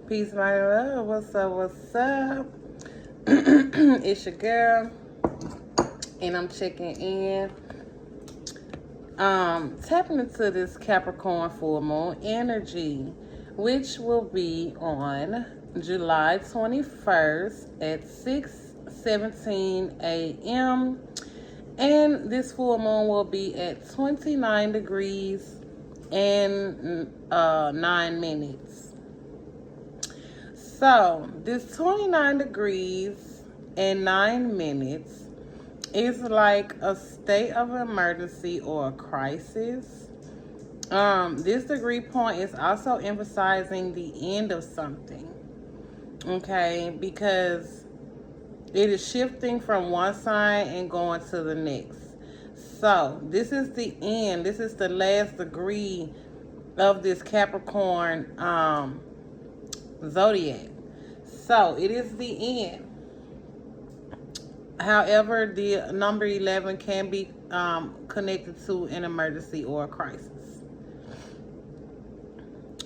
Peace, my love. What's up? What's up? It's your girl, and I'm checking in. Tapping into this Capricorn full moon energy, which will be on July 21st at 6:17 a.m. And this full moon will be at 29 degrees and 9 minutes. So, this 29 degrees and 9 minutes is like a state of emergency or a crisis. This degree point is also emphasizing the end of something, okay? Because it is shifting from one sign and going to the next. So, this is the end. This is the last degree of this Capricorn zodiac. So it is the end. However, the number 11 can be connected to an emergency or a crisis.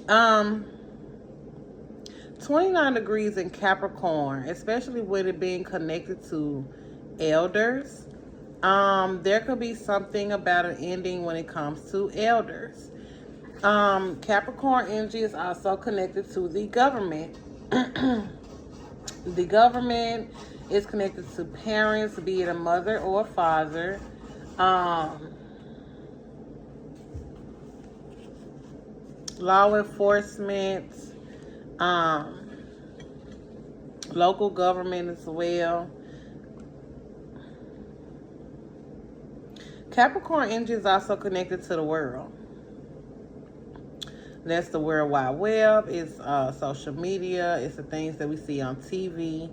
29 degrees in Capricorn, especially with it being connected to elders, there could be something about an ending when it comes to elders. Capricorn energy is also connected to the government. The government is connected to parents, be it a mother or a father. Law enforcement, local government as well. Capricorn energy is also connected to the world. That's the World Wide Web. It's social media. It's the things that we see on TV.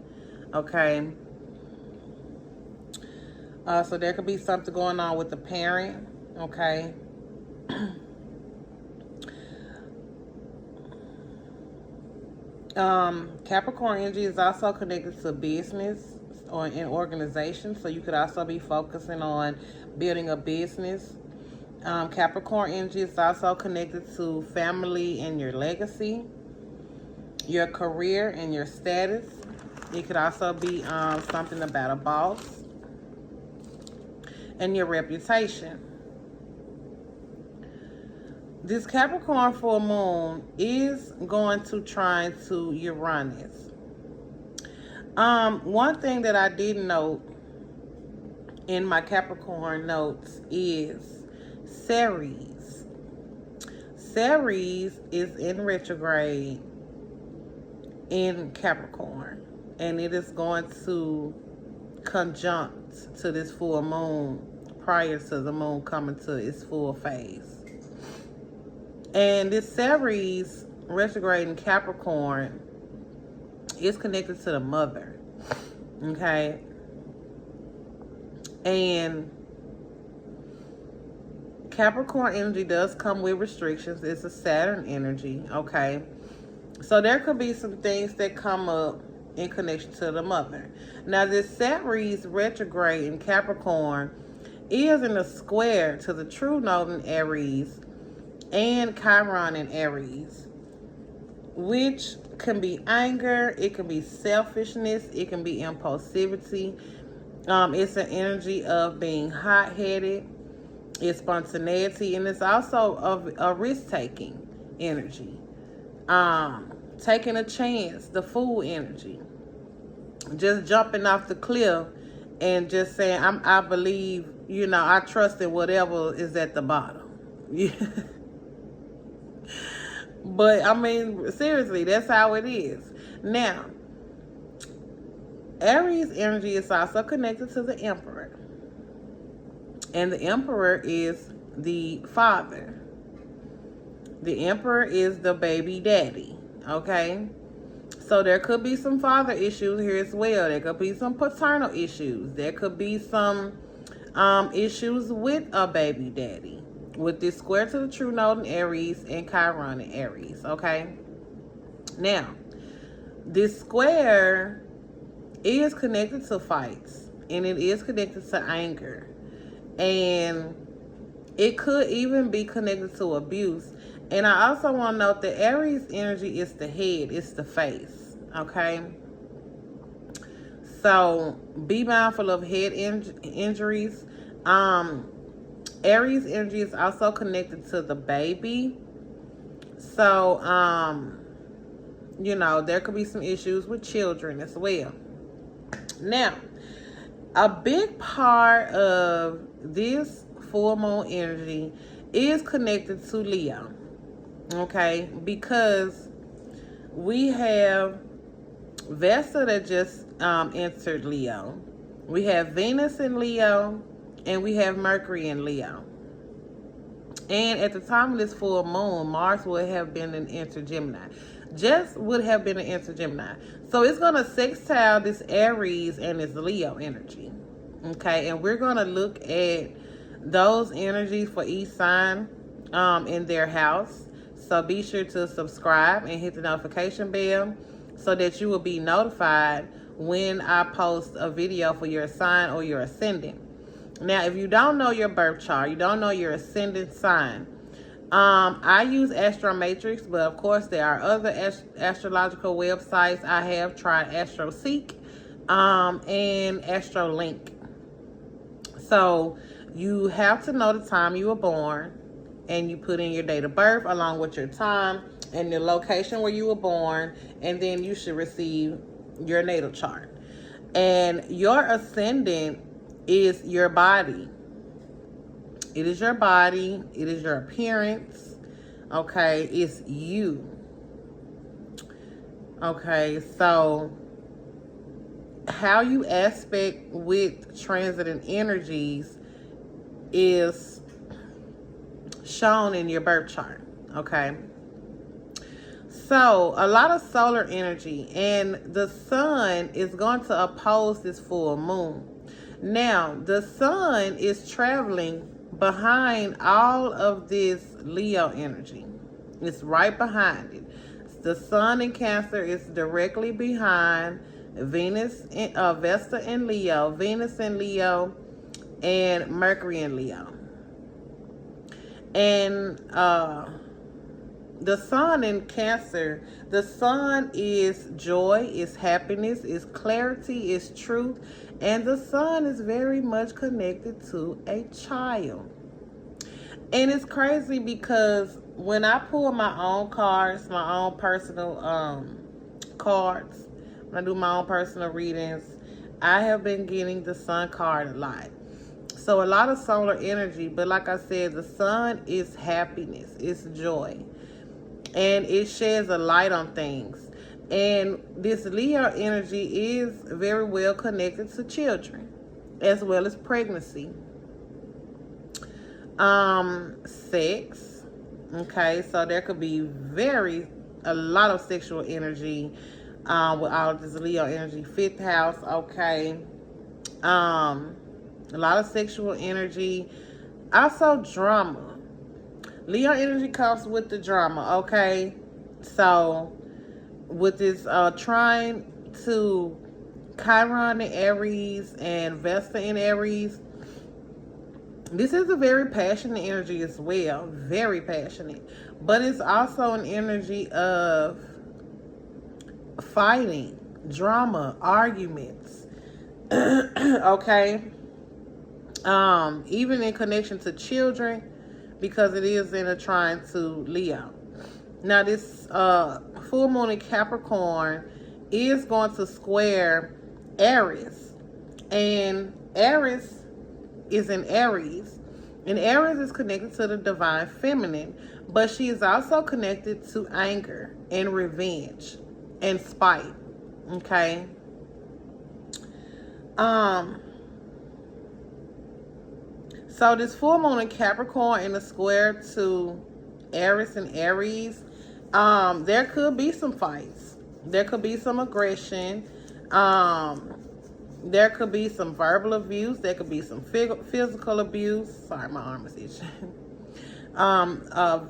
Okay. So there could be something going on with the parent. Okay. Capricorn energy is also connected to business or an organization. So you could also be focusing on building a business. Capricorn energy is also connected to family and your legacy, your career and your status. It could also be something about a boss and your reputation. This Capricorn full moon is going to trine to Uranus. One thing that I did note in my Capricorn notes is Ceres. Ceres is in retrograde in Capricorn, and it is going to conjunct to this full moon prior to the moon coming to its full phase. And this Ceres retrograde in Capricorn is connected to the mother, okay? And Capricorn energy does come with restrictions. It's a Saturn energy, okay? So there could be some things that come up in connection to the mother. Now, this Ceres retrograde in Capricorn is in a square to the true node in Aries and Chiron in Aries, which can be anger, it can be selfishness, it can be impulsivity. It's an energy of being hot-headed. It's spontaneity, and it's also a risk-taking energy. Taking a chance, the fool energy. Just jumping off the cliff and just saying, I believe, I trust in whatever is at the bottom. But, I mean, seriously, that's how it is. Now, Aries energy is also connected to the Emperor. And the Emperor is the father. The Emperor is the baby daddy, okay? So there could be some father issues here as well. There could be some paternal issues. There could be some issues with a baby daddy. With this square to the true node in Aries and Chiron in Aries, okay? Now, this square is connected to fights. And it is connected to anger. And it could even be connected to abuse. And I also want to note that Aries energy is the head, it's the face, okay? So be mindful of head injuries. Aries energy is also connected to the baby. So, you know, there could be some issues with children as well. Now, a big part of this full moon energy is connected to Leo, okay? Because we have Vesta that just entered Leo. We have Venus in Leo, and we have Mercury in Leo. And at the time of this full moon, Mars would have been an Inter Gemini. Just would have been an Inter Gemini. So it's going to sextile this Aries and this Leo energy. Okay, and we're going to look at those energies for each sign in their house. So be sure to subscribe and hit the notification bell so that you will be notified when I post a video for your sign or your ascendant. Now, if you don't know your birth chart, you don't know your ascendant sign, I use Astro Matrix, but of course there are other astrological websites. I have tried AstroSeek and AstroLink. So you have to know the time you were born, and you put in your date of birth along with your time and the location where you were born, and then you should receive your natal chart. And your ascendant is your body. It is your body. It is your appearance. Okay, it's you. Okay, so how you aspect with transiting energies is shown in your birth chart. Okay, so a lot of solar energy, and the sun is going to oppose this full moon. Now, the sun is traveling behind all of this Leo energy. It's right behind it. The sun in Cancer is directly behind Venus, Vesta in Leo, Venus in Leo, and Mercury in Leo. And the sun in Cancer, the sun is joy, is happiness, is clarity, is truth. And the sun is very much connected to a child. And it's crazy because when I pull my own cards, my own personal cards, when I do my own personal readings, I have been getting the sun card a lot. So a lot of solar energy, but like I said, the sun is happiness, it's joy. And it sheds a light on things. And this Leo energy is very well connected to children, as well as pregnancy. Sex. Okay, so there could be a lot of sexual energy with all of this Leo energy. 5th house, okay. A lot of sexual energy. Also drama. Leo energy comes with the drama, okay? So with this trine to Chiron in Aries and Vesta in Aries, this is a very passionate energy as well. Very passionate. But it's also an energy of fighting, drama, arguments. Okay? Even in connection to children, because it is in a trine to Leo. Now, this full moon in Capricorn is going to square Aries. And Aries is in Aries. And Aries is connected to the divine feminine. But she is also connected to anger and revenge and spite. Okay? So this full moon in Capricorn in a square to Aries and Aries, there could be some fights. There could be some aggression. There could be some verbal abuse. There could be some physical abuse. Sorry, my arm is itching.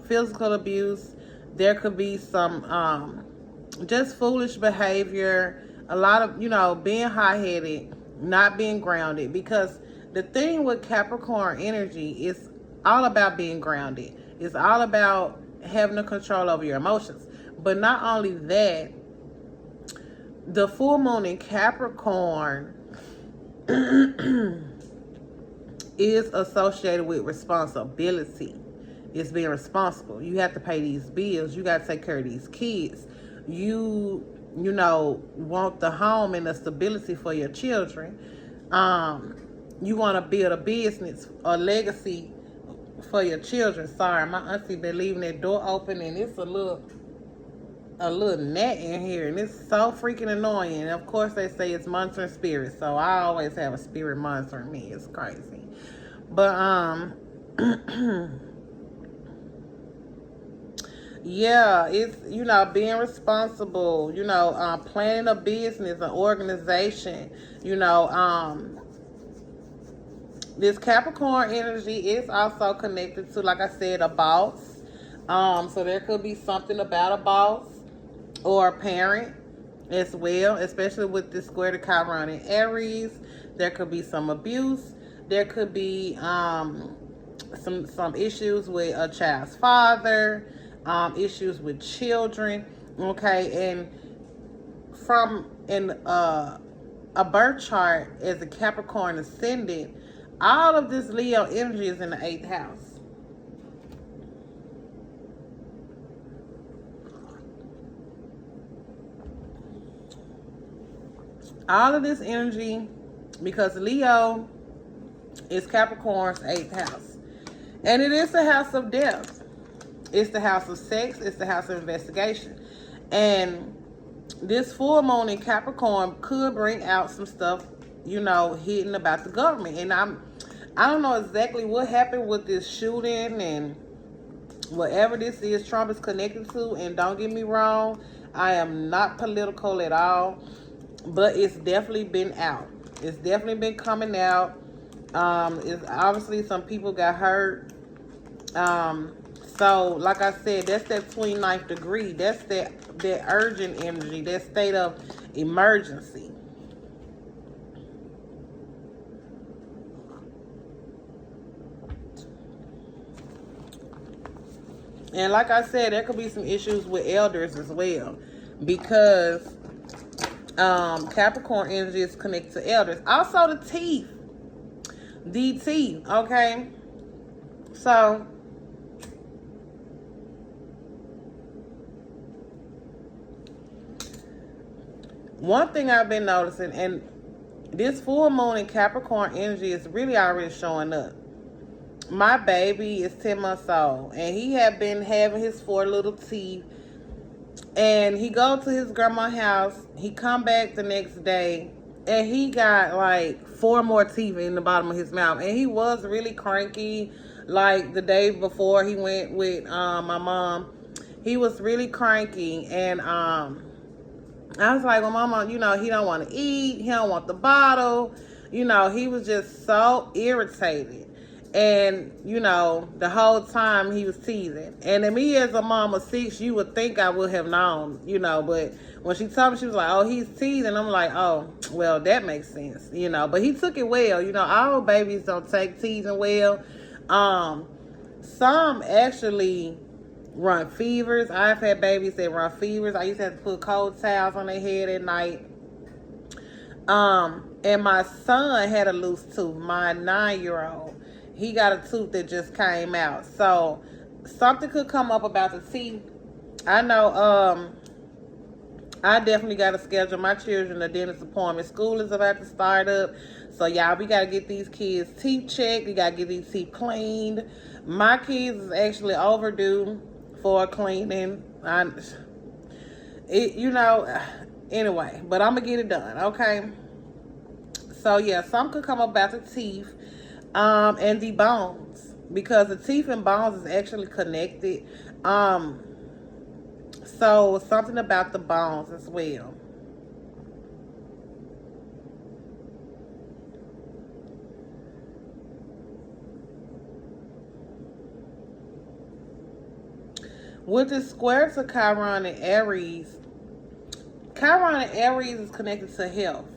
Physical abuse. There could be some just foolish behavior. A lot of, being high-headed, not being grounded. Because the thing with Capricorn energy is all about being grounded. It's all about having a control over your emotions. But not only that, the full moon in Capricorn is associated with responsibility. It's being responsible. You have to pay these bills. You got to take care of these kids. You know, want the home and the stability for your children. You want to build a business, a legacy for your children. Sorry, my auntie been leaving that door open, and it's a little gnat in here, and it's so freaking annoying. And of course they say it's monitoring spirits, so I always have a spirit monitoring me. It's crazy. But yeah, it's, you know, being responsible, you know, planning a business, an organization, you know. This Capricorn energy is also connected to, like I said, a boss. So there could be something about a boss or a parent as well, especially with this square to Chiron in Aries. There could be some abuse. There could be some issues with a child's father, issues with children. Okay, and from a birth chart as a Capricorn ascendant, all of this Leo energy is in the 8th house. All of this energy, because Leo is Capricorn's 8th house. And it is the house of death. It's the house of sex. It's the house of investigation. And this full moon in Capricorn could bring out some stuff, you know, hidden about the government. And I don't know exactly what happened with this shooting and whatever this is Trump is connected to. And don't get me wrong, I am not political at all, but it's definitely been out. It's definitely been coming out. It's obviously some people got hurt. So like I said, that's that 29th degree. That's that urgent energy, that state of emergency. And like I said, there could be some issues with elders as well, because Capricorn energy is connected to elders. Also the teeth. The teeth, okay? So one thing I've been noticing, and this full moon in Capricorn energy is really already showing up. My baby is 10 months old, and he had been having his 4 little teeth. And he go to his grandma's house. He come back the next day, and he got like 4 more teeth in the bottom of his mouth. And he was really cranky. Like the day before he went with my mom, he was really cranky. And I was like, well, mama, you know, he don't want to eat. He don't want the bottle. You know, he was just so irritated. And, you know, the whole time he was teasing. And to me as a mom of 6, you would think I would have known, you know. But when she told me, she was like, oh, he's teasing. I'm like, oh, well, that makes sense, you know. But he took it well. You know, all babies don't take teasing well. Some actually run fevers. I've had babies that run fevers. I used to have to put cold towels on their head at night. And my son had a loose tooth, my 9-year-old. He got a tooth that just came out. So something could come up about the teeth. I know I definitely got to schedule my children a dentist appointment. School is about to start up. So y'all, we got to get these kids' teeth checked. We got to get these teeth cleaned. My kids is actually overdue for a cleaning. You know, anyway, but I'm going to get it done, okay? So yeah, some could come up about the teeth. And the bones, because the teeth and bones is actually connected. So something about the bones as well. With the square to Chiron and Aries is connected to health.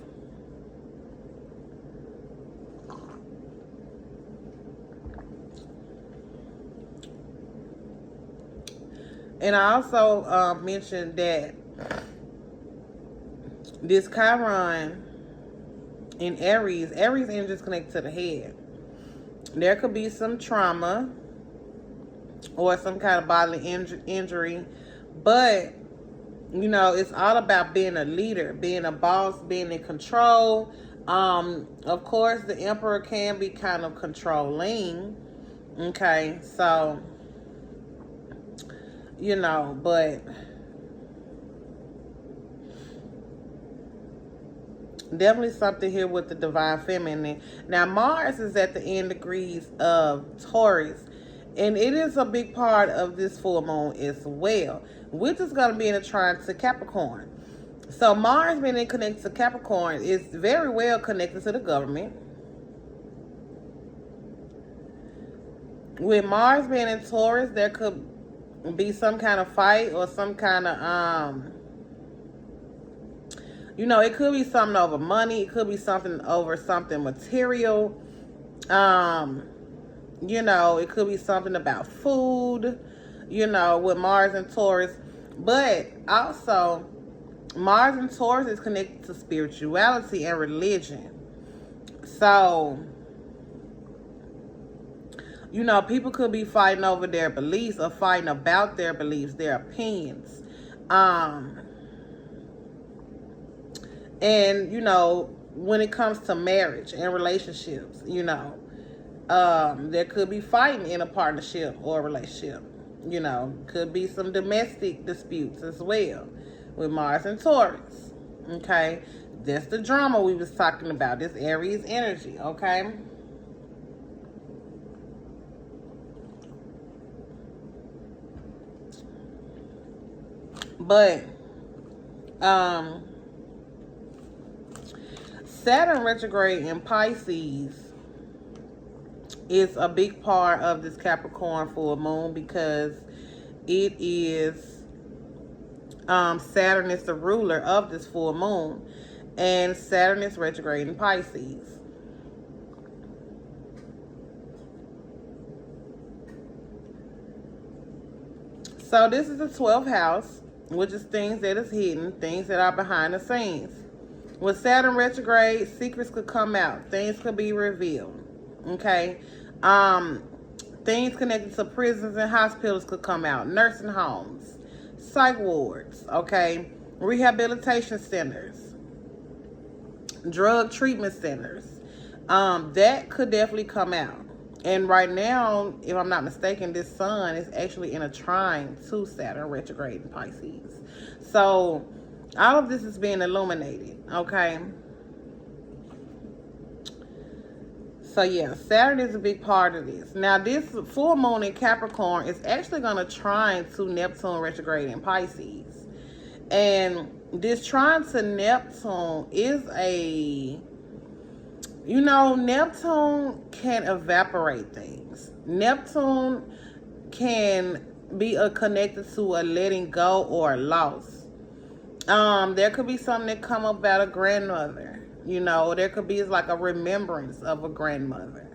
And I also mentioned that this Chiron in Aries energy is connected to the head. There could be some trauma or some kind of bodily injury, but you know, it's all about being a leader, being a boss, being in control. Of course, the emperor can be kind of controlling. Okay, so you know, but definitely something here with the divine feminine. Now, Mars is at the end degrees of Taurus, and it is a big part of this full moon as well, which is going to be in a trine to Capricorn. So Mars being connected to Capricorn is very well connected to the government. With Mars being in Taurus, there could be some kind of fight or some kind of you know, it could be something over money. It could be something over something material. You know, it could be something about food, you know, with Mars and Taurus. But also, Mars and Taurus is connected to spirituality and religion. So, you know, people could be fighting over their beliefs or fighting about their beliefs, their opinions. And, you know, when it comes to marriage and relationships, you know, there could be fighting in a partnership or a relationship. You know, could be some domestic disputes as well with Mars and Taurus. Okay, that's the drama we was talking about. This Aries energy. Okay. But Saturn retrograde in Pisces is a big part of this Capricorn full moon because it is Saturn is the ruler of this full moon, and Saturn is retrograde in Pisces. So this is the 12th house, which is things that is hidden, things that are behind the scenes. With Saturn retrograde, secrets could come out. Things could be revealed. Okay? Things connected to prisons and hospitals could come out. Nursing homes. Psych wards. Okay? Rehabilitation centers. Drug treatment centers. That could definitely come out. And right now, if I'm not mistaken, this sun is actually in a trine to Saturn retrograde in Pisces. So all of this is being illuminated, okay? So yeah, Saturn is a big part of this. Now this full moon in Capricorn is actually going to trine to Neptune retrograde in Pisces. And this trine to Neptune is a, you know, Neptune can evaporate things. Neptune can be connected to a letting go or a loss. There could be something that come up about a grandmother. You know, there could be like a remembrance of a grandmother.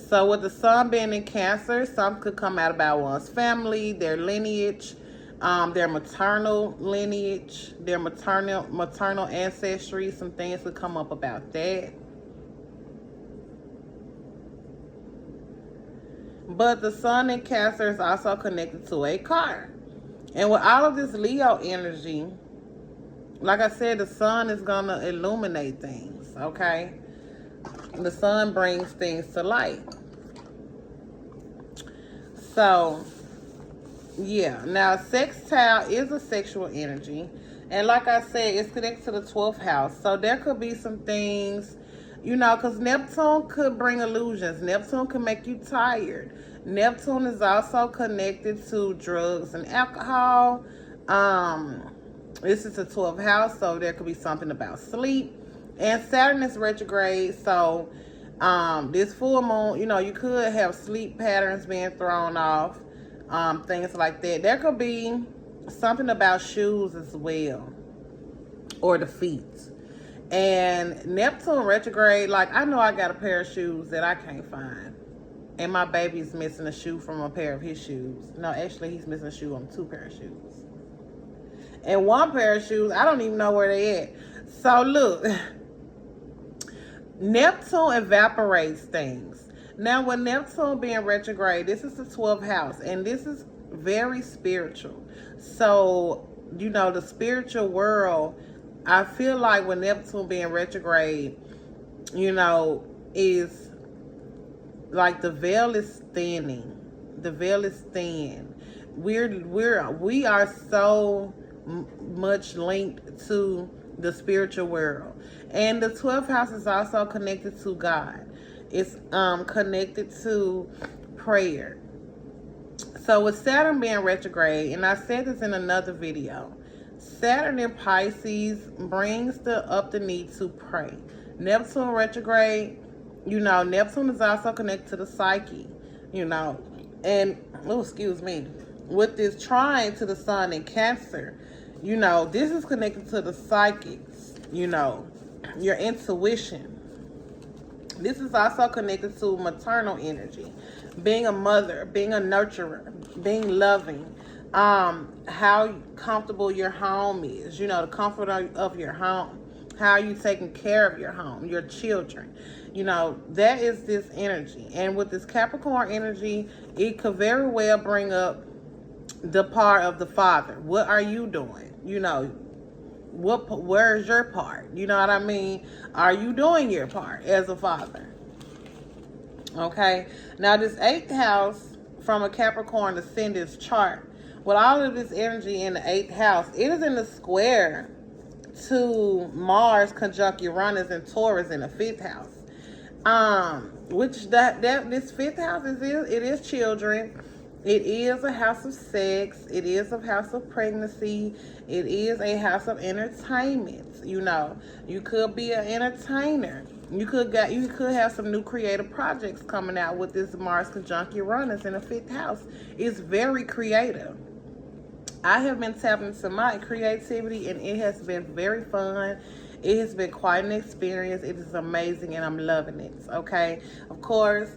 So with the sun being in Cancer, something could come out about one's family, their lineage, their maternal lineage, their maternal ancestry. Some things could come up about that. But the sun in Cancer is also connected to a car. And with all of this Leo energy, like I said, the sun is going to illuminate things, okay? The sun brings things to light. So, yeah. Now, sextile is a sexual energy. And like I said, it's connected to the 12th house. So, there could be some things, you know, because Neptune could bring illusions. Neptune can make you tired. Neptune is also connected to drugs and alcohol. This is the 12th house, so there could be something about sleep. And Saturn is retrograde, so this full moon, you know, you could have sleep patterns being thrown off, things like that. There could be something about shoes as well, or the feet. And Neptune retrograde, like I know I got a pair of shoes that I can't find. And my baby's missing a shoe from a pair of his shoes. No, actually, he's missing a shoe on 2 pair of shoes. And 1 pair of shoes, I don't even know where they at. So, look. Neptune evaporates things. Now, with Neptune being retrograde, this is the 12th house. And this is very spiritual. So, you know, the spiritual world, I feel like with Neptune being retrograde, you know, is like the veil is thinning. The veil is thin. We are so much linked to the spiritual world. And the 12th house is also connected to God. It's connected to prayer. So with Saturn being retrograde, and I said this in another video, Saturn in Pisces brings up the need to pray. Neptune retrograde, you know, Neptune is also connected to the psyche, you know. And, oh, excuse me, with this trine to the sun in Cancer, you know, this is connected to the psychics, you know, your intuition. This is also connected to maternal energy, being a mother, being a nurturer, being loving, how comfortable your home is, you know, the comfort of your home, how you taking care of your home, your children. You know, that is this energy. And with this Capricorn energy, it could very well bring up the part of the father. What are you doing? You know, where's your part? You know what I mean? Are you doing your part as a father? Okay. Now, this 8th house from a Capricorn ascendant chart, with all of this energy in the 8th house, it is in the square to Mars conjunct Uranus and Taurus in the 5th house. Which this 5th house is children. It is a house of sex. It is a house of pregnancy. It is a house of entertainment. You know, you could be an entertainer. You could have some new creative projects coming out with this Mars conjunct Uranus in the 5th house. It's very creative. I have been tapping into my creativity, and it has been very fun. It has been quite an experience. It is amazing, and I'm loving it. Okay, of course.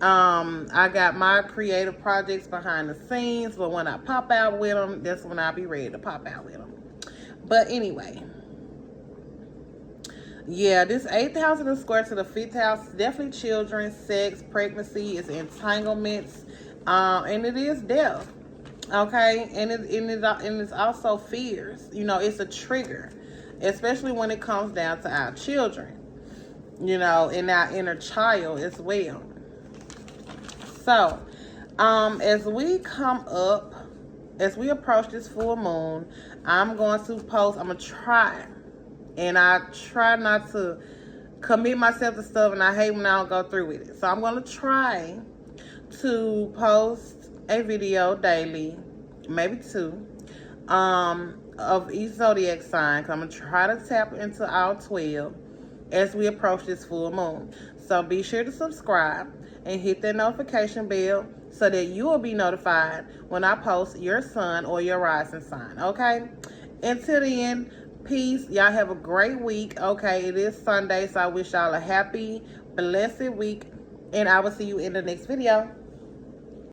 I got my creative projects behind the scenes, but when I pop out with them, that's when I'll be ready to pop out with them. But anyway, yeah, this 8th house in the square to the 5th house, definitely children, sex, pregnancy, it's entanglements, and it is death. Okay, and it's also fears. You know, it's a trigger, especially when it comes down to our children, you know, and our inner child as well. So, as we approach this full moon, I'm going to post, I'm going to try, and I try not to commit myself to stuff, and I hate when I don't go through with it. So I'm going to try to post a video daily, maybe 2, of each zodiac sign. I'm going to try to tap into all 12 as we approach this full moon. So be sure to subscribe and hit that notification bell so that you will be notified when I post your sun or your rising sign, okay? Until then, peace. Y'all have a great week, okay? It is Sunday, so I wish y'all a happy, blessed week, and I will see you in the next video.